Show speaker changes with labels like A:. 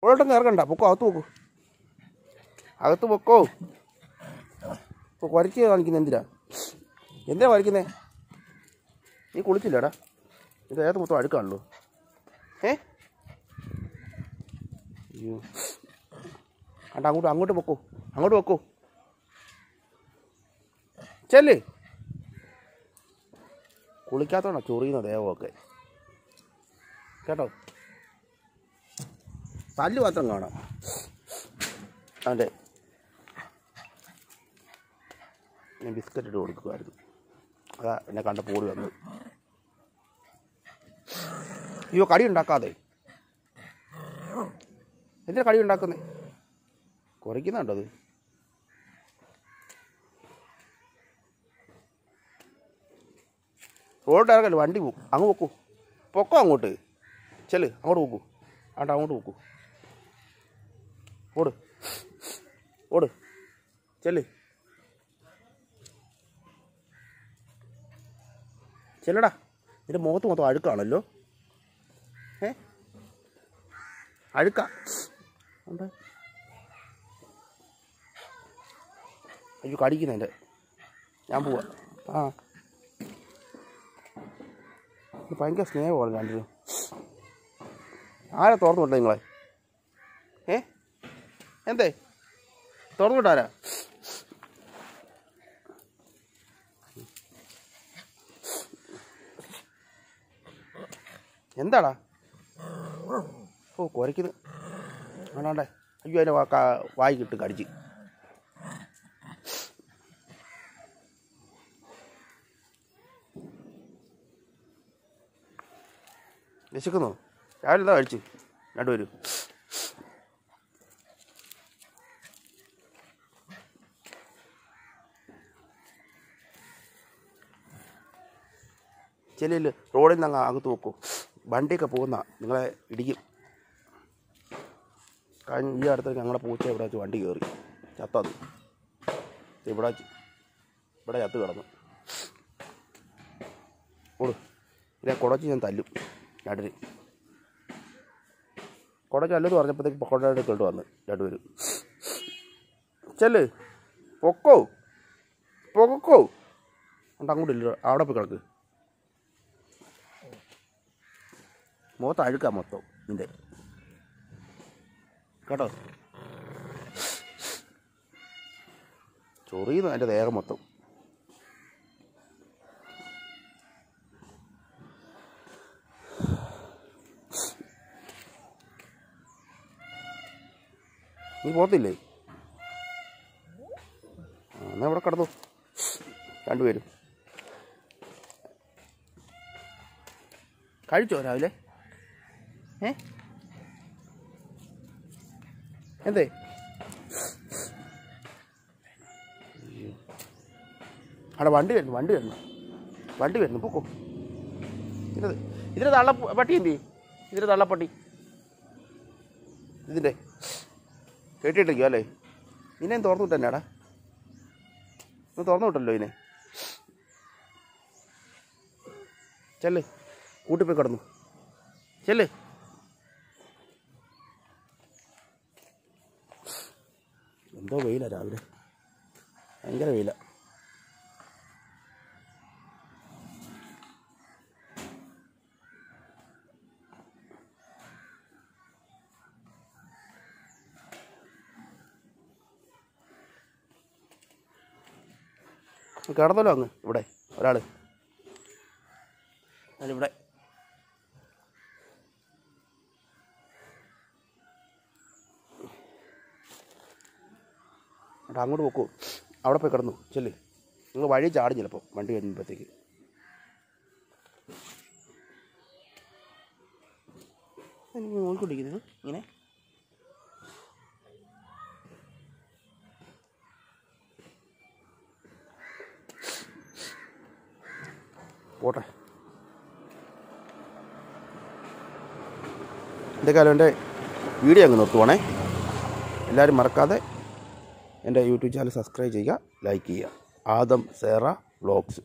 A: ഓരോട്ടൊന്നും ഇറങ്ങണ്ട, പൊക്കോ, അകത്ത് പൊക്കോ, അകത്ത് പൊക്കോ. ഇപ്പോൾ വരയ്ക്കുക കാണിക്കുന്നത് എന്തിനാ വരയ്ക്കുന്നേ? നീ കുളിച്ചില്ലടാ, ഇത് ഏത് മൊത്തം അഴുക്കാണല്ലോ. അയ്യോ, അണ്ട അങ്ങോട്ട് പൊക്കോ. ചെല്ല്. കുളിക്കാത്തോണ്ടാ ചൊറിയുന്ന ദേഹമൊക്കെ കേട്ടോ. പല്ല് മാത്രം കാണാം അവൻ്റെ. ഞാൻ ബിസ്ക്കറ്റ് ഇട്ട് കൊടുക്കുമായിരുന്നു, അതാ എന്നെ കണ്ട പോടി വന്നു. അയ്യോ, കടി ഉണ്ടാക്കാതെ. എന്തിനാ കടി ഉണ്ടാക്കുന്നേ? കുറയ്ക്കുന്നുണ്ടോ അത്? റോഡ് ഇറങ്ങല്ലോ, വണ്ടി പോകും. അങ്ങ് പൊക്കോ അങ്ങോട്ട്. ചെല്ല്, അങ്ങോട്ട് പൊക്കൂ. ഓട് ചെല്ല്. ചെല്ലടാ, നിന്റെ മുഖത്ത് മൊത്തം അഴുക്കാണല്ലോ. അഴുക്കാ ഉണ്ട്. അയ്യോ, കടിക്കുന്നതിൻ്റെ. ഞാൻ പോവാ. ഭയങ്കര സ്നേഹമാണ് രണ്ടിനും. ആരാ തുറന്നു വിട്ടേ നിങ്ങളെ? എന്തേ തുറന്നു വിട്ടാരാ? എന്താടാ? ഓ, കുരയ്ക്കുന്നു ആണാണ്ടേ. അയ്യോ, അതിൻ്റെ വായി കിട്ടും കടിച്ച്. വിശക്കുന്നോ? രാവിലെ എന്താ കഴിച്ച് രണ്ടുപേരും? ചെല്ലില്ല, റോഡിൽ നിന്ന് അങ്ങ് അകത്ത് വെക്കൂ. വണ്ടിയൊക്കെ പോകുന്ന നിങ്ങളെ ഇടിക്കും. കഴിഞ്ഞ ഈ അടുത്ത് ഞങ്ങളുടെ പൂച്ച ഇവിടെ വെച്ച് വണ്ടി കയറി ചത്തത്. ഇവിടെ ചത്ത് കിടന്നു. ഇതിനെ കുടച്ച് ഞാൻ തല്ലും. രണ്ടിന് കുടച്ച് അല്ലെന്ന് പറഞ്ഞപ്പോഴത്തേക്ക് പക്കോടയുടെ കേട്ട് വന്ന് രണ്ടുപേരും. ചെല്ല്, പൊക്കോ ഉണ്ട്. അങ്ങോട്ടില്ല, അവിടെ പോയി കിടക്ക്. മുഖത്ത് അഴുക്കാ മൊത്തം നിൻ്റെ കേട്ടോ. ചൊറിയുന്നു എൻ്റെ ദേഹം മൊത്തം. നീ പോകത്തില്ലേ? എന്നാൽ ഇവിടെ കിടന്നു രണ്ടുപേരും. കഴിച്ചോ രാവിലെ? എന്തേ? അവിടെ വണ്ടി വരുന്നു. പൊക്കോ. ഇതിൻ്റെ തള്ളപ്പട്ടി എന്തി? ഇതിൻ്റെ തള്ളപ്പട്ടി ഇതിൻ്റെ കെട്ടിയിട്ടിരിക്കുമോ അല്ലേ? ഇതിനെ തുറന്നു വിട്ടെന്നാടാ? തുറന്നു വിട്ടല്ലോ ഇതിനെ. ചെല്ല്, കൂട്ടിപ്പോയി കിടന്നു. ചെല്ല്. എന്തോ വെയിലാണ് രാവിലെ, ഭയങ്കര വെയിലാണ്. കിടന്നല്ലോ അങ്ങ് ഇവിടെ ഒരാൾ. ഞാനിവിടെ അങ്ങോട്ട് പോക്കൂ. അവിടെ പോയി കിടന്നു. ചെല്ല്. നിങ്ങൾ വഴി ചാടും ചിലപ്പോൾ വണ്ടി വരുമ്പോഴത്തേക്ക്. നോക്കിക്കൊണ്ടിരിക്കുന്നത് ഇങ്ങനെ. പോട്ടെ. എന്തൊക്കെയാലും എൻ്റെ വീഡിയോ അങ്ങ് നിർത്തുവാണേ. എല്ലാവരും മറക്കാതെ എൻ്റെ യൂട്യൂബ് ചാനൽ സബ്സ്ക്രൈബ് ചെയ്യുക, ലൈക്ക് ചെയ്യുക. ആദം സേറ വ്ളോഗ്സ്.